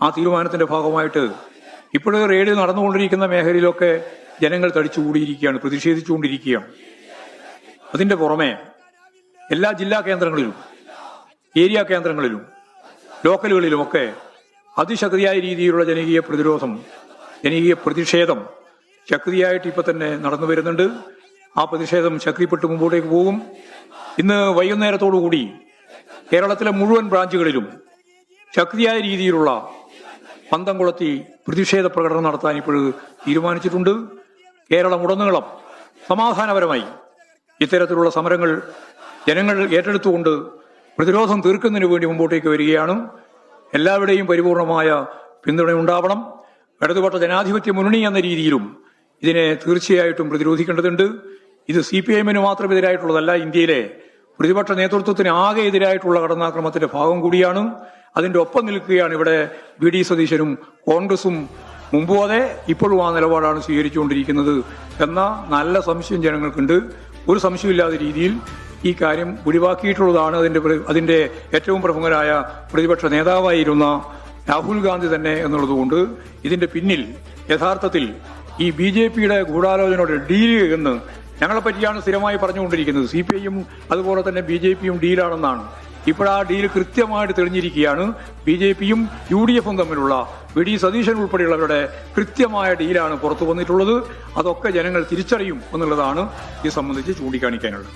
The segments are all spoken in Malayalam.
ആ തീരുമാനത്തിൻ്റെ ഭാഗമായിട്ട് ഇപ്പോഴും റെയ്ഡ് നടന്നുകൊണ്ടിരിക്കുന്ന മേഖലയിലൊക്കെ ജനങ്ങൾ തടിച്ചുകൂടിയിരിക്കുകയാണ്, പ്രതിഷേധിച്ചുകൊണ്ടിരിക്കുകയാണ്. അതിൻ്റെ പുറമെ എല്ലാ ജില്ലാ കേന്ദ്രങ്ങളിലും ഏരിയ കേന്ദ്രങ്ങളിലും ലോക്കലുകളിലുമൊക്കെ അതിശക്തിയായ രീതിയിലുള്ള ജനകീയ പ്രതിരോധം, ജനകീയ പ്രതിഷേധം ശക്തിയായിട്ട് ഇപ്പം തന്നെ നടന്നു വരുന്നുണ്ട്. ആ പ്രതിഷേധം ശക്തിപ്പെട്ട് മുമ്പോട്ടേക്ക് പോകും. ഇന്ന് വൈകുന്നേരത്തോടുകൂടി കേരളത്തിലെ മുഴുവൻ ബ്രാഞ്ചുകളിലും ശക്തിയായ രീതിയിലുള്ള പന്തം കൊളുത്തി പ്രതിഷേധ പ്രകടനം നടത്താൻ ഇപ്പോൾ തീരുമാനിച്ചിട്ടുണ്ട്. കേരളമുടനീളം സമാധാനപരമായി ഇത്തരത്തിലുള്ള സമരങ്ങൾ ജനങ്ങൾ ഏറ്റെടുത്തുകൊണ്ട് പ്രതിരോധം തീർക്കുന്നതിന് വേണ്ടി മുമ്പോട്ടേക്ക് വരികയാണ്. എല്ലാവരുടെയും പരിപൂർണമായ പിന്തുണയുണ്ടാവണം. ഇടതുപക്ഷ ജനാധിപത്യ മുന്നണി എന്ന രീതിയിലും ഇതിനെ തീർച്ചയായിട്ടും പ്രതിരോധിക്കേണ്ടതുണ്ട്. ഇത് CPIM-ന് മാത്രം എതിരായിട്ടുള്ളതല്ല, ഇന്ത്യയിലെ പ്രതിപക്ഷ നേതൃത്വത്തിന് ആകെ എതിരായിട്ടുള്ള കടന്നാക്രമണത്തിന്റെ ഭാഗം കൂടിയാണ്. അതിന്റെ ഒപ്പം നിൽക്കുകയാണ് ഇവിടെ VD സതീശനും കോൺഗ്രസും. മുമ്പും അതെ, ഇപ്പോഴും ആ നിലപാടാണ് സ്വീകരിച്ചുകൊണ്ടിരിക്കുന്നത് എന്ന നല്ല സംശയം ജനങ്ങൾക്കുണ്ട്. ഒരു സംശയമില്ലാത്ത രീതിയിൽ ഈ കാര്യം ഒഴിവാക്കിയിട്ടുള്ളതാണ് അതിന്റെ ഏറ്റവും പ്രമുഖരായ പ്രതിപക്ഷ നേതാവായിരുന്ന രാഹുൽ ഗാന്ധി തന്നെ എന്നുള്ളതുകൊണ്ട് ഇതിന്റെ പിന്നിൽ യഥാർത്ഥത്തിൽ ഈ BJP-യുടെ ഗൂഢാലോചനയുടെ ഡീല് എന്ന് ഞങ്ങളെ പറ്റിയാണ് സ്ഥിരമായി പറഞ്ഞുകൊണ്ടിരിക്കുന്നത്. CPI-യും അതുപോലെ തന്നെ BJP-യും ഡീലാണെന്നാണ്. ഇപ്പോഴാ ഡീല് കൃത്യമായിട്ട് തെളിഞ്ഞിരിക്കുകയാണ്. BJP-യും UDF-ഉം തമ്മിലുള്ള VD സതീശൻ ഉൾപ്പെടെയുള്ളവരുടെ കൃത്യമായ ഡീലാണ് പുറത്തു വന്നിട്ടുള്ളത്. അതൊക്കെ ജനങ്ങൾ തിരിച്ചറിയും എന്നുള്ളതാണ് ഇത് സംബന്ധിച്ച് ചൂണ്ടിക്കാണിക്കാനുള്ളത്.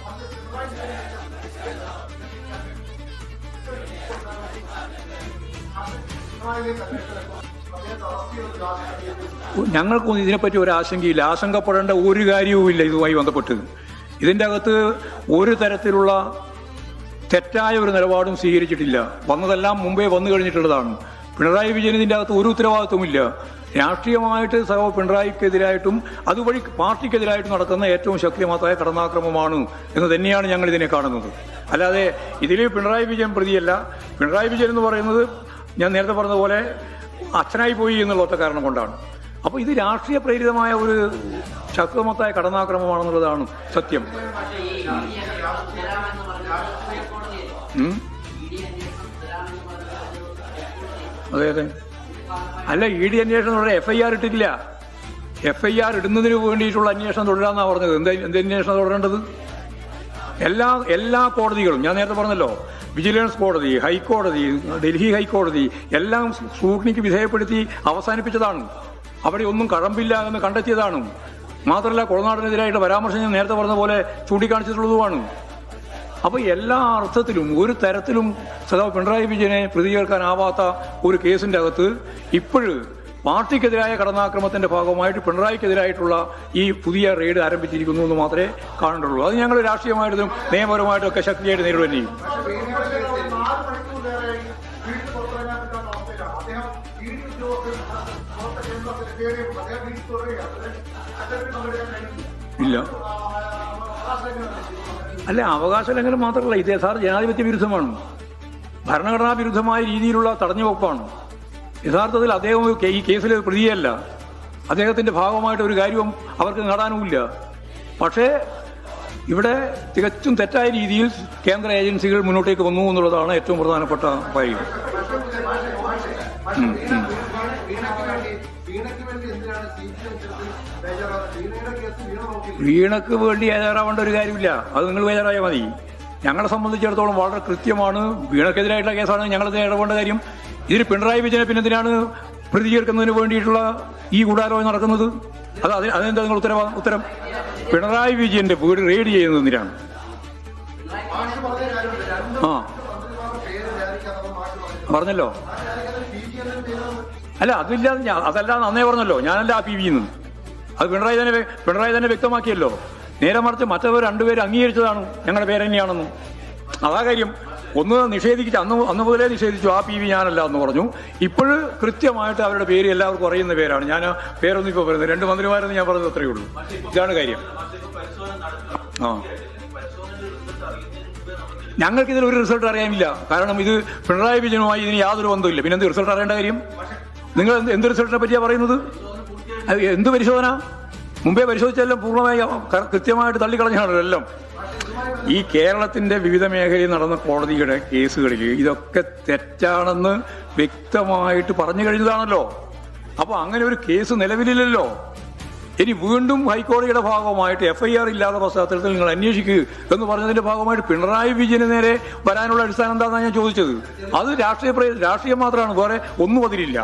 ഞങ്ങൾക്കൊന്നും ഇതിനെപ്പറ്റി ഒരു ആശങ്കയില്ല, ആശങ്കപ്പെടേണ്ട ഒരു കാര്യവുമില്ല. ഇതുമായി ബന്ധപ്പെട്ട് ഇതിൻ്റെ അകത്ത് ഒരു തരത്തിലുള്ള തെറ്റായ ഒരു നിലപാടും സ്വീകരിച്ചിട്ടില്ല. വന്നതെല്ലാം മുമ്പേ വന്നു കഴിഞ്ഞിട്ടുള്ളതാണ്. പിണറായി വിജയൻ ഇതിൻ്റെ അകത്ത് ഒരു ഉത്തരവാദിത്വമില്ല. രാഷ്ട്രീയമായിട്ട് പിണറായിക്കെതിരായിട്ടും അതുവഴി പാർട്ടിക്കെതിരായിട്ടും നടക്കുന്ന ഏറ്റവും ശക്തിമത്തായ കടന്നാക്രമമാണ് എന്ന് തന്നെയാണ് ഞങ്ങൾ ഇതിനെ കാണുന്നത്. അല്ലാതെ ഇതിൽ പിണറായി വിജയൻ പ്രതിയല്ല. പിണറായി വിജയൻ എന്ന് പറയുന്നത് ഞാൻ നേരത്തെ പറഞ്ഞതുപോലെ അച്ഛനായി പോയി എന്നുള്ള ഒറ്റ കാരണം കൊണ്ടാണ്. അപ്പോൾ ഇത് രാഷ്ട്രീയ പ്രേരിതമായ ഒരു ശക്തമത്തായ കടന്നാക്രമമാണെന്നുള്ളതാണ് സത്യം. അതെ അതെ. അല്ല, ED അന്വേഷണം തുടരാൻ FIR ഇട്ടിട്ടില്ല. FIR ഇടുന്നതിന് വേണ്ടിയിട്ടുള്ള അന്വേഷണം തുടരാന്നാണ് പറഞ്ഞത്. എന്ത് അന്വേഷണം തുടരേണ്ടത്? എല്ലാ കോടതികളും ഞാൻ നേരത്തെ പറഞ്ഞല്ലോ, വിജിലൻസ് കോടതി, ഹൈക്കോടതി, ഡൽഹി ഹൈക്കോടതി എല്ലാം സ്ക്രൂട്ടിനിക്ക് വിധേയപ്പെടുത്തി അവസാനിപ്പിച്ചതാണ്. അവിടെ ഒന്നും കഴമ്പില്ല എന്ന് കണ്ടെത്തിയതാണ്. മാത്രമല്ല, കൊളനാടിനെതിരായിട്ട് പരാമർശം ഞാൻ നേരത്തെ പറഞ്ഞ പോലെ ചൂണ്ടിക്കാണിച്ചിട്ടുള്ളതുമാണ്. അപ്പോൾ എല്ലാ അർത്ഥത്തിലും ഒരു തരത്തിലും പിണറായി വിജയനെ പ്രതികരിക്കാനാവാത്ത ഒരു കേസിൻ്റെ അകത്ത് ഇപ്പോഴും പാർട്ടിക്കെതിരായ കടന്നാക്രമണത്തിന്റെ ഭാഗമായിട്ട് പിണറായിക്കെതിരായിട്ടുള്ള ഈ പുതിയ റെയ്ഡ് ആരംഭിച്ചിരിക്കുന്നു എന്ന് മാത്രമേ കാണേണ്ടുള്ളൂ. അത് ഞങ്ങൾ രാഷ്ട്രീയമായിട്ടും നിയമപരമായിട്ടും ഒക്കെ ശക്തിയായിട്ട് നേരിടുകയും ചെയ്യും. ഇല്ല, അല്ല, അവകാശ ലംഘനം മാത്രമല്ല, ഇത് ജനാധിപത്യ വിരുദ്ധമാണ്, ഭരണഘടനാ വിരുദ്ധമായ രീതിയിലുള്ള തടഞ്ഞുവെപ്പാണ്. യഥാർത്ഥത്തിൽ അദ്ദേഹം ഈ കേസിൽ പ്രതിയല്ല. അദ്ദേഹത്തിന്റെ ഭാഗമായിട്ട് ഒരു കാര്യവും അവർക്ക് നേടാനുമില്ല. പക്ഷേ ഇവിടെ തികച്ചും തെറ്റായ രീതിയിൽ കേന്ദ്ര ഏജൻസികൾ മുന്നോട്ടേക്ക് വന്നു എന്നുള്ളതാണ് ഏറ്റവും പ്രധാനപ്പെട്ട കാര്യം. വീണക്ക് വേണ്ടി ബേജാറാവേണ്ട ഒരു കാര്യമില്ല. അത് നിങ്ങൾ ബേജാറായാൽ മതി. ഞങ്ങളെ സംബന്ധിച്ചിടത്തോളം വളരെ കൃത്യമാണ്. വീണക്കെതിരായിട്ടുള്ള കേസാണ് ഞങ്ങളത് ഇടപെടേണ്ട കാര്യം. ഇതിന് പിണറായി വിജയനെ പിന്നെ എന്തിനാണ് പ്രതി ചേർക്കുന്നതിന് വേണ്ടിയിട്ടുള്ള ഈ ഗൂഢാലോചന നടക്കുന്നത്? അതെന്താ നിങ്ങൾ ഉത്തരം? പിണറായി വിജയന്റെ വീട് റെയ്ഡ് ചെയ്യുന്നത് എന്തിനാണ്? പറഞ്ഞല്ലോ. അല്ല, അതല്ലാതെ അന്നേ പറഞ്ഞല്ലോ, ഞാനല്ല ആ PV എന്ന്. അത് പിണറായി തന്നെ വ്യക്തമാക്കിയല്ലോ. നേരെ മറിച്ച് മറ്റവർ രണ്ടുപേര് അംഗീകരിച്ചതാണ് ഞങ്ങളുടെ പേര് തന്നെയാണെന്നും. അതാ കാര്യം. ഒന്ന് നിഷേധിച്ച് അന്ന് മുതലേ നിഷേധിച്ചു, ആ PV ഞാനല്ല എന്ന് പറഞ്ഞു. ഇപ്പോഴും കൃത്യമായിട്ട് അവരുടെ പേര് എല്ലാവർക്കും അറിയുന്ന പേരാണ്. ഞാൻ പേരൊന്നും ഇപ്പോൾ പറയുന്നത്, 2 മന്ത്രിമാരെന്ന് ഞാൻ പറഞ്ഞത് അത്രയേ ഉള്ളൂ. ഇതാണ് കാര്യം. ഞങ്ങൾക്കിതിൽ ഒരു റിസൾട്ട് അറിയാനില്ല. കാരണം ഇത് പിണറായി വിജയനുമായി ഇതിന് യാതൊരു ബന്ധമില്ല. പിന്നെ എന്ത് റിസൾട്ട് അറിയേണ്ട കാര്യം? നിങ്ങൾ എന്ത് റിസൾട്ടിനെ പറ്റിയാണ് പറയുന്നത്? എന്ത് പരിശോധന? മുമ്പേ പരിശോധിച്ചെല്ലാം പൂർണ്ണമായി കൃത്യമായിട്ട് തള്ളിക്കളഞ്ഞാണല്ലോ എല്ലാം. ഈ കേരളത്തിന്റെ വിവിധ മേഖലയിൽ നടന്ന കോടതിയുടെ കേസുകളിൽ ഇതൊക്കെ തെറ്റാണെന്ന് വ്യക്തമായിട്ട് പറഞ്ഞു കഴിഞ്ഞതാണല്ലോ. അപ്പൊ അങ്ങനെ ഒരു കേസ് നിലവിലില്ലല്ലോ. ഇനി വീണ്ടും ഹൈക്കോടതിയുടെ ഭാഗമായിട്ട് FIR ഇല്ലാത്ത പശ്ചാത്തലത്തിൽ നിങ്ങൾ അന്വേഷിക്കുക എന്ന് പറഞ്ഞതിന്റെ ഭാഗമായിട്ട് പിണറായി വിജയന് നേരെ വരാനുള്ള അടിസ്ഥാനം എന്താണെന്നാണ് ഞാൻ ചോദിച്ചത്. അത് രാഷ്ട്രീയം മാത്രമാണ്, വേറെ ഒന്നും അതിലില്ല.